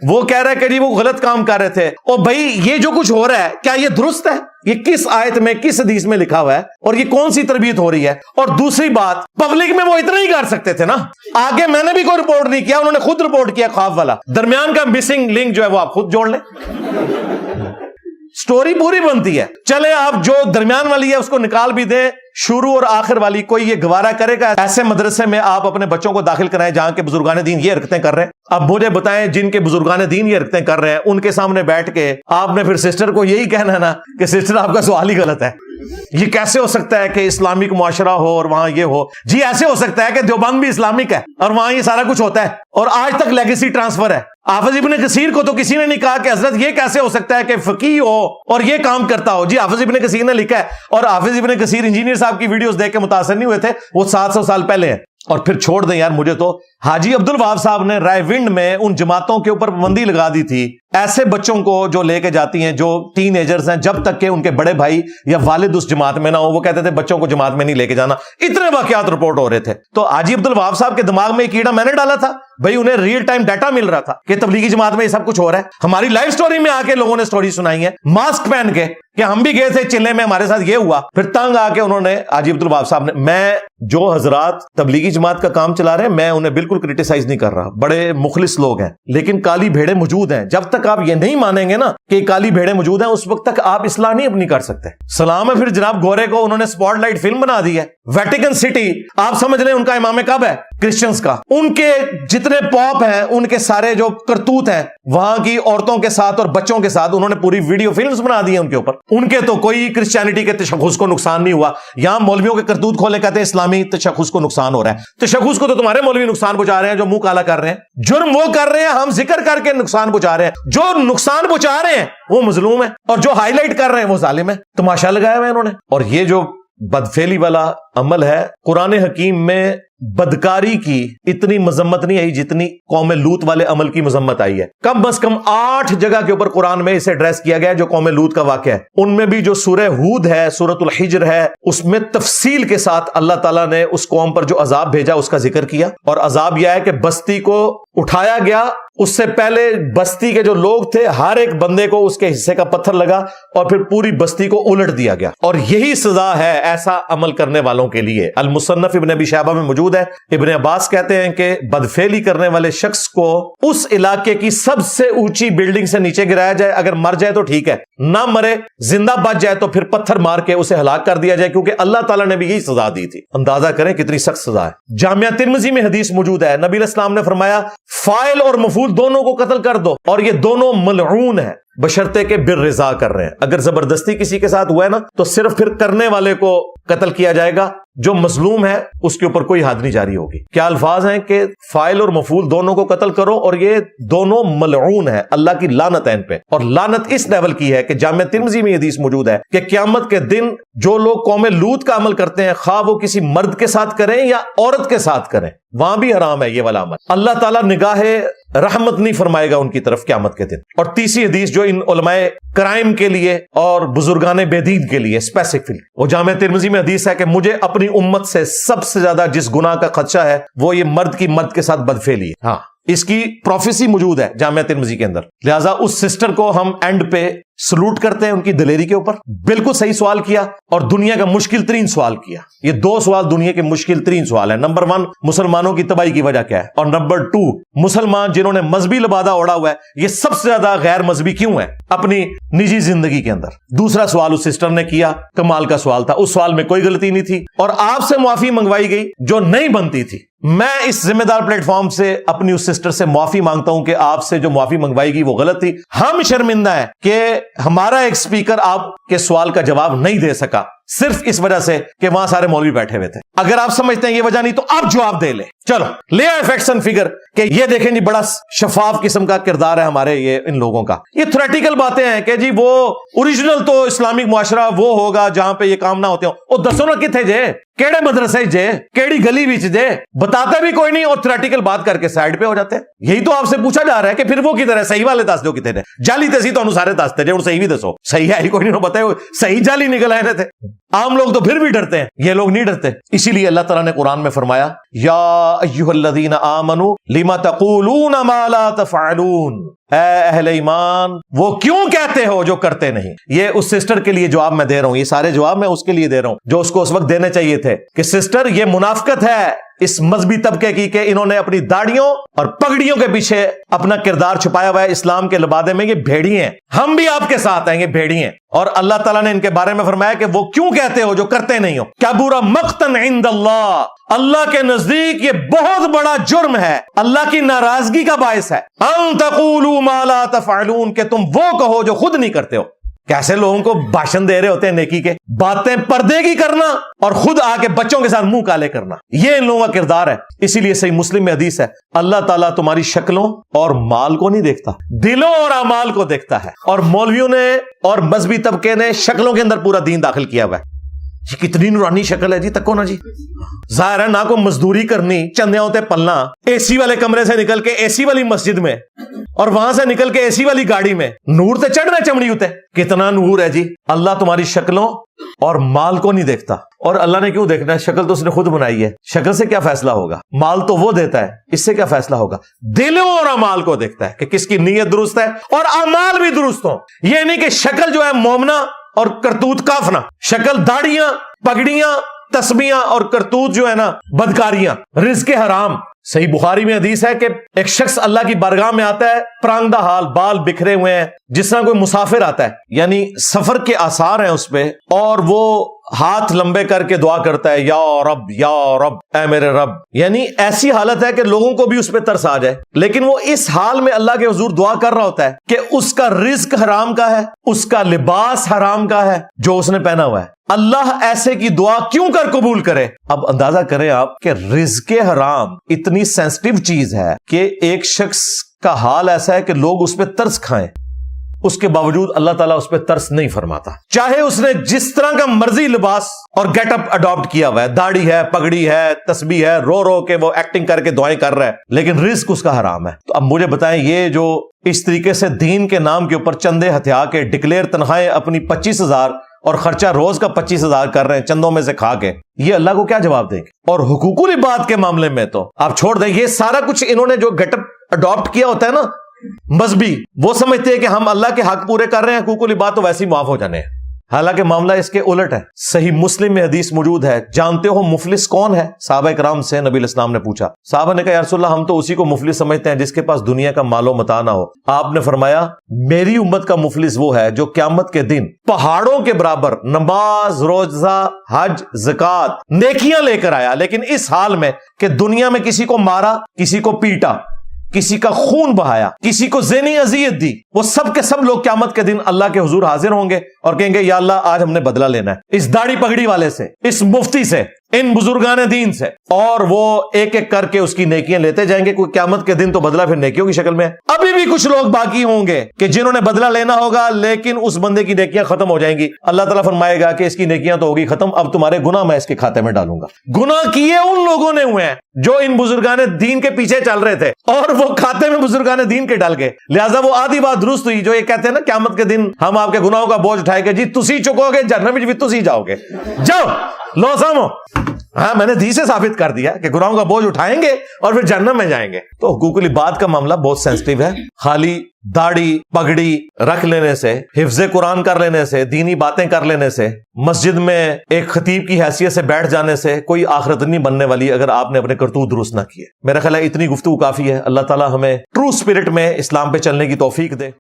وہ کہہ رہا ہے کہ جی وہ غلط کام کر رہے تھے۔ اور بھائی یہ جو کچھ ہو رہا ہے کیا یہ درست ہے؟ یہ کس آیت میں کس حدیث میں لکھا ہوا ہے؟ اور یہ کون سی تربیت ہو رہی ہے؟ اور دوسری بات، پبلک میں وہ اتنا ہی کر سکتے تھے نا، آگے میں نے بھی کوئی رپورٹ نہیں کیا، انہوں نے خود رپورٹ کیا خواب والا، درمیان کا مسنگ لنک جو ہے وہ آپ خود جوڑ لیں، سٹوری پوری بنتی ہے۔ چلے آپ جو درمیان والی ہے اس کو نکال بھی دیں، شروع اور آخر والی کوئی یہ گوارا کرے گا ایسے مدرسے میں آپ اپنے بچوں کو داخل کرائیں جہاں کے بزرگان دین یہ حرکتیں کر رہے ہیں؟ اب مجھے بتائیں، جن کے بزرگان دین یہ حرکتیں کر رہے ہیں ان کے سامنے بیٹھ کے آپ نے پھر سسٹر کو یہی کہنا ہے نا کہ سسٹر آپ کا سوال ہی غلط ہے، یہ کیسے ہو سکتا ہے کہ اسلامک معاشرہ ہو اور وہاں یہ ہو؟ جی ایسے ہو سکتا ہے کہ دیوبند بھی اسلامک ہے اور وہاں یہ سارا کچھ ہوتا ہے اور آج تک لیگیسی ٹرانسفر ہے۔ حافظ ابن کثیر کو تو کسی نے نہیں کہا کہ حضرت یہ کیسے ہو سکتا ہے کہ فقیہ ہو اور یہ کام کرتا ہو، جی حافظ ابن کثیر نے لکھا ہے، اور حافظ ابن کثیر انجینئر صاحب کی ویڈیوز دیکھ کے متاثر نہیں ہوئے تھے، وہ 700 سال پہلے ہیں۔ اور پھر چھوڑ دیں یار, مجھے تو حاجی عبد الوہاب صاحب نے رائے ونڈ میں ان جماعتوں کے اوپر پابندی لگا دی تھی, ایسے بچوں کو جو لے کے جاتی ہیں جو ٹین ایجرز ہیں, جب تک کہ ان کے بڑے بھائی یا والد اس جماعت میں نہ ہو, وہ کہتے تھے بچوں کو جماعت میں نہیں لے کے جانا. اتنے واقعات رپورٹ ہو رہے تھے. تو حاجی عبد الوہاب صاحب کے دماغ میں یہ کیڑا میں نے ڈالا تھا بھائی, انہیں ریئل ٹائم ڈیٹا مل رہا تھا کہ تبلیغی جماعت میں یہ سب کچھ ہو رہا ہے. ہماری لائف سٹوری میں آ کے لوگوں نے سٹوری سنائی ہے ماسک پہن کے کہ ہم بھی گئے تھے چلے میں, ہمارے ساتھ یہ ہوا. پھر تنگ آ کے انہوں نے حاجی عبد الوہاب صاحب نے, میں جو حضرات تبلیغی جماعت کا کام چلا رہے ہیں میں انہیں بالکل کرٹیسائز نہیں کر رہا, بڑے مخلص لوگ ہیں, لیکن کالی بھیڑیں موجود ہیں. جب تک آپ یہ نہیں مانیں گے نا کہ کالی بھیڑیں موجود ہیں, اس وقت تک آپ اصلاح نہیں اپنی کر سکتے. سلام ہے پھر جناب گورے کو انہوں نے سپاٹ لائٹ فلم بنا دی ہے. ویٹیکن سٹی آپ سمجھ لیں ان کا امام کب ہے کرسچنز کا, ان کے جتنے پاپ ہیں ان کے سارے جو کرتوت ہیں وہاں کی عورتوں کے ساتھ اور بچوں کے ساتھ انہوں نے پوری ویڈیو فلمز بنا دی ہیں ان کے اوپر. ان کے تو کوئی کرسچینٹی کے تشخص کو نقصان نہیں ہوا. یہاں مولویوں کے کرتوت کھولے کہتے ہیں اسلامی تشخص کو نقصان ہو رہا ہے. تشخص کو تو تمہارے مولوی نقصان پہنچا رہے ہیں جو منہ کالا کر رہے ہیں. جرم وہ کر رہے ہیں, ہم ذکر کر کے نقصان پہنچا رہے ہیں. جو نقصان پہنچا رہے ہیں وہ مظلوم ہے اور جو ہائی لائٹ کر رہے ہیں وہ ظالم ہے. تماشا لگایا ہوا انہوں نے. اور یہ جو بدفعلی والا عمل ہے, قرآن حکیم میں بدکاری کی اتنی مذمت نہیں آئی جتنی قوم لوط والے عمل کی مذمت آئی ہے. کم از کم 8 جگہ کے اوپر قرآن میں اسے ایڈریس کیا گیا ہے جو قوم لوط کا واقعہ ہے. ان میں بھی جو سورہ ہود ہے, سورۃ الحجر ہے, اس میں تفصیل کے ساتھ اللہ تعالیٰ نے اس قوم پر جو عذاب بھیجا اس کا ذکر کیا. اور عذاب یہ ہے کہ بستی کو اٹھایا گیا, اس سے پہلے بستی کے جو لوگ تھے ہر ایک بندے کو اس کے حصے کا پتھر لگا اور پھر پوری بستی کو الٹ دیا گیا. اور یہی سزا ہے ایسا عمل کرنے والوں کے لیے. المصنف ابن ابی شیبہ میں موجود ہے. ابن عباس کہتے ہیں کہ بدفعلی کرنے والے شخص کو اس علاقے کی سب سے اونچی بلڈنگ سے نیچے گرایا جائے, اگر مر جائے تو ٹھیک ہے, نہ مرے زندہ بچ جائے تو پھر پتھر مار کے اسے ہلاک کر دیا جائے, کیونکہ اللہ تعالیٰ نے بھی یہی سزا دی تھی. اندازہ کریں کتنی سخت سزا ہے. جامعہ ترمذی میں حدیث موجود ہے, نبی علیہ السلام نے فرمایا فاعل اور مفعول دونوں کو قتل کر دو, اور یہ دونوں ملعون ہیں بشرطے کے بالرضا کر رہے ہیں. اگر زبردستی کسی کے ساتھ ہوا ہے نا تو صرف پھر کرنے والے کو قتل کیا جائے گا, جو مظلوم ہے اس کے اوپر کوئی حد نہیں جاری ہوگی. کیا الفاظ ہیں کہ فاعل اور مفعول دونوں کو قتل کرو, اور یہ دونوں ملعون ہیں, اللہ کی لعنت ہے ان پہ. اور لعنت اس لیول کی ہے کہ جامعہ ترمذی میں حدیث موجود ہے کہ قیامت کے دن جو لوگ قوم لوط کا عمل کرتے ہیں, خواہ وہ کسی مرد کے ساتھ کریں یا عورت کے ساتھ کریں, وہاں بھی حرام ہے یہ والا عمل. اللہ تعالیٰ نگاہ رحمت نہیں فرمائے گا ان کی طرف قیامت کے دن. اور تیسری حدیث جو ان علماء کرائم کے لیے اور بزرگان بے دین کے لیے اسپیسیفکلی, وہ جامعہ ترمذی میں حدیث ہے کہ مجھے اپنی امت سے سب سے زیادہ جس گناہ کا خدشہ ہے وہ یہ مرد کی مرد کے ساتھ بدفعلی ہے. ہاں, اس کی پروفیسی موجود ہے جامعہ ترمذی کے اندر. لہٰذا اس سسٹر کو ہم اینڈ پہ سلوٹ کرتے ہیں ان کی دلیری کے اوپر. بالکل صحیح سوال کیا اور دنیا کا مشکل ترین سوال کیا. یہ 2 سوال دنیا کے مشکل ترین سوال ہیں. نمبر 1, مسلمانوں کی تباہی کی وجہ کیا ہے, اور نمبر 2, مسلمان جنہوں نے مذہبی لبادہ اوڑا ہوا ہے یہ سب سے زیادہ غیر مذہبی کیوں ہے اپنی نجی زندگی کے اندر. دوسرا سوال اس سسٹر نے کیا, کمال کا سوال تھا. اس سوال میں کوئی غلطی نہیں تھی اور آپ سے معافی منگوائی گئی جو نہیں بنتی تھی. میں اس ذمہ دار پلیٹ فارم سے اپنی اس سسٹر سے معافی مانگتا ہوں کہ آپ سے جو معافی منگوائی گئی وہ غلط تھی. ہم شرمندہ ہیں کہ ہمارا ایک سپیکر آپ کے سوال کا جواب نہیں دے سکا, صرف اس وجہ سے کہ وہاں سارے مولوی بیٹھے ہوئے تھے. اگر آپ سمجھتے ہیں یہ وجہ نہیں تو آپ جواب دے لیں. چلو لے آئے فیکٹس اینڈ فگر کہ یہ دیکھیں جی بڑا شفاف قسم کا کردار ہے ہمارے یہ ان لوگوں کا. یہ تھریٹیکل باتیں ہیں کہ جی وہ اوریجنل تو اسلامک معاشرہ وہ ہوگا جہاں پہ یہ کام نہ ہوتے ہوں. وہ دسو نا کتنے جے, کیڑے مدرسے جے, کیڑی گلی بیچ جے, بتاتے بھی کوئی نہیں اور تھریٹیکل بات کر کے سائڈ پہ ہو جاتے ہیں. یہی تو آپ سے پوچھا جا رہا ہے کہ پھر وہ کدھر ہے, صحیح والے دس دو کتنے, جعلی تے سی تو سارے دستے جے, اور صحیح بھی دسو. صحیح ہے کوئی نہیں بتائے, صحیح جعلی نکل آئے تھے. عام لوگ تو پھر بھی ڈرتے ہیں, یہ لوگ نہیں ڈرتے. اسی لیے اللہ تعالیٰ نے قرآن میں فرمایا یا ایھا الذین آمنوا لما تقولون ما لا تفعلون, اے اہل ایمان وہ کیوں کہتے ہو جو کرتے نہیں. یہ اس سسٹر کے لیے جواب میں دے رہا ہوں, یہ سارے جواب میں اس کے لیے دے رہا ہوں جو اس کو اس وقت دینے چاہیے تھے کہ سسٹر یہ منافقت ہے اس مذہبی طبقے کی کہ انہوں نے اپنی داڑیوں اور پگڑیوں کے پیچھے اپنا کردار چھپایا ہوا ہے. اسلام کے لبادے میں یہ بھیڑی ہیں, ہم بھی آپ کے ساتھ ہیں, یہ بھیڑی ہیں. اور اللہ تعالیٰ نے ان کے بارے میں فرمایا کہ وہ کیوں کہتے ہو جو کرتے نہیں ہو. کبر مقتا عند اللہ, اللہ کے نزدیک یہ بہت بڑا جرم ہے, اللہ کی ناراضگی کا باعث ہے. ان تقولوا ما لا تفعلون, کہ تم وہ کہو جو خود نہیں کرتے ہو. کیسے لوگوں کو بھاشن دے رہے ہوتے ہیں نیکی کے, باتیں پردے کی کرنا اور خود آ کے بچوں کے ساتھ منہ کالے کرنا, یہ ان لوگوں کا کردار ہے. اسی لیے صحیح مسلم میں حدیث ہے اللہ تعالیٰ تمہاری شکلوں اور مال کو نہیں دیکھتا, دلوں اور اعمال کو دیکھتا ہے. اور مولویوں نے اور مذہبی طبقے نے شکلوں کے اندر پورا دین داخل کیا ہوا ہے. یہ کتنی نورانی شکل ہے جی، تکو نا جی. ظاہر ہے نہ کو مزدوری کرنی، چندے ہوتے پلنا، اے سی والے کمرے سے نکل کے اے سی والی مسجد میں، اور وہاں سے نکل کے اے سی والی گاڑی میں، نور تے چڑھنا چمڑی ہوتے. کتنا نور ہے جی. اللہ تمہاری شکلوں اور مال کو نہیں دیکھتا. اور اللہ نے کیوں دیکھنا ہے؟ شکل تو اس نے خود بنائی ہے. شکل سے کیا فیصلہ ہوگا؟ مال تو وہ دیتا ہے، اس سے کیا فیصلہ ہوگا؟ دلوں اور اعمال کو دیکھتا ہے کہ کس کی نیت درست ہے اور اعمال بھی درست ہوں. یہ نہیں کہ شکل جو ہے مومنا اور کرتوت کافنا، شکل داڑیاں، پگڑیاں، تسبیحاں اور کرتوت جو ہے نا بدکاریاں، رزق حرام. صحیح بخاری میں حدیث ہے کہ ایک شخص اللہ کی بارگاہ میں آتا ہے پرانگدہ حال، بال بکھرے ہوئے ہیں، جس طرح کوئی مسافر آتا ہے، یعنی سفر کے آثار ہیں اس پہ، اور وہ ہاتھ لمبے کر کے دعا کرتا ہے، یا رب یا رب، اے میرے رب. یعنی ایسی حالت ہے کہ لوگوں کو بھی اس پہ ترس آ جائے، لیکن وہ اس حال میں اللہ کے حضور دعا کر رہا ہوتا ہے کہ اس کا رزق حرام کا ہے، اس کا لباس حرام کا ہے جو اس نے پہنا ہوا ہے. اللہ ایسے کی دعا کیوں کر قبول کرے؟ اب اندازہ کریں آپ کہ رزق حرام اتنی سینسٹیو چیز ہے کہ ایک شخص کا حال ایسا ہے کہ لوگ اس پہ ترس کھائیں، اس کے باوجود اللہ تعالیٰ اس پہ ترس نہیں فرماتا. چاہے اس نے جس طرح کا مرضی لباس اور گیٹ اپ اڈاپٹ کیا ہوا ہے، داڑھی ہے، پگڑی ہے، تسبیح ہے، رو رو کے وہ ایکٹنگ کر کے دعائیں کر رہا ہے، لیکن رزق اس کا حرام ہے. تو اب مجھے بتائیں، یہ جو اس طریقے سے دین کے نام کے اوپر چندے ہتھیا کے ڈکلیئر تنخواہیں اپنی 25,000 اور خرچہ روز کا 25,000 کر رہے ہیں چندوں میں سے کھا کے، یہ اللہ کو کیا جواب دیں گے؟ اور حقوق العباد کے معاملے میں تو آپ چھوڑ دیں. یہ سارا کچھ انہوں نے جو گیٹ اپ اڈاپٹ کیا ہوتا ہے نا مذہبی، وہ سمجھتے ہیں کہ ہم اللہ کے حق پورے کر رہے ہیں، حقوق العباد تو ویسے ہی معاف ہو جانے ہیں. حالانکہ معاملہ اس کے الٹ ہے. صحیح مسلم میں حدیث موجود ہے، جانتے ہو مفلس کون ہے؟ صحابہ کرام سے نبی علیہ السلام نے پوچھا. صحابہ نے کہا یا رسول اللہ، ہم تو اسی کو مفلس سمجھتے ہیں جس کے پاس دنیا کا مال و متاع نہ ہو. آپ نے فرمایا میری امت کا مفلس وہ ہے جو قیامت کے دن پہاڑوں کے برابر نماز، روزہ، حج، زکات، نیکیاں لے کر آیا، لیکن اس حال میں کہ دنیا میں کسی کو مارا، کسی کو پیٹا، کسی کا خون بہایا، کسی کو ذہنی اذیت دی. وہ سب کے سب لوگ قیامت کے دن اللہ کے حضور حاضر ہوں گے اور کہیں گے یا اللہ آج ہم نے بدلہ لینا ہے اس داڑھی پگڑی والے سے، اس مفتی سے، ان بزرگان دین سے. اور وہ ایک ایک کر کے اس کی نیکیاں لیتے جائیں گے. کوئی قیامت کے دن تو بدلہ پھر نیکیوں کی شکل میں ہے. ابھی بھی کچھ لوگ باقی ہوں گے کہ جنہوں نے بدلہ لینا ہوگا، لیکن اس بندے کی نیکیاں ختم ہو جائیں گی. اللہ تعالیٰ فرمائے گا کہ اس کی نیکیاں تو ہوگی ختم، اب تمہارے گناہ میں اس کے کھاتے میں ڈالوں گا. گناہ کیے ان لوگوں نے ہوئے ہیں جو ان بزرگان دین کے پیچھے چل رہے تھے، اور وہ کھاتے میں بزرگان دین کے ڈال گئے. لہٰذا وہ آدھی بات درست ہوئی جو یہ کہتے ہیں نا قیامت کے دن ہم آپ کے گناہوں کا بوجھ اٹھائے گے. جی تسی چکو گے، جہنم میں بھی تسی جاؤ گے. جاؤ لو سامو. ہاں میں نے دی سے ثابت کر دیا کہ گناہوں کا بوجھ اٹھائیں گے اور پھر جہنم میں جائیں گے. تو حقوق العباد کا معاملہ بہت سینسٹیو ہے. خالی داڑھی پگڑی رکھ لینے سے، حفظ قرآن کر لینے سے، دینی باتیں کر لینے سے، مسجد میں ایک خطیب کی حیثیت سے بیٹھ جانے سے کوئی آخرت نہیں بننے والی اگر آپ نے اپنے کرتوت درست نہ کیے. میرا خیال ہے اتنی گفتگو کافی ہے. اللہ تعالیٰ ہمیں ٹرو اسپرٹ میں اسلام پہ چلنے کی توفیق دے.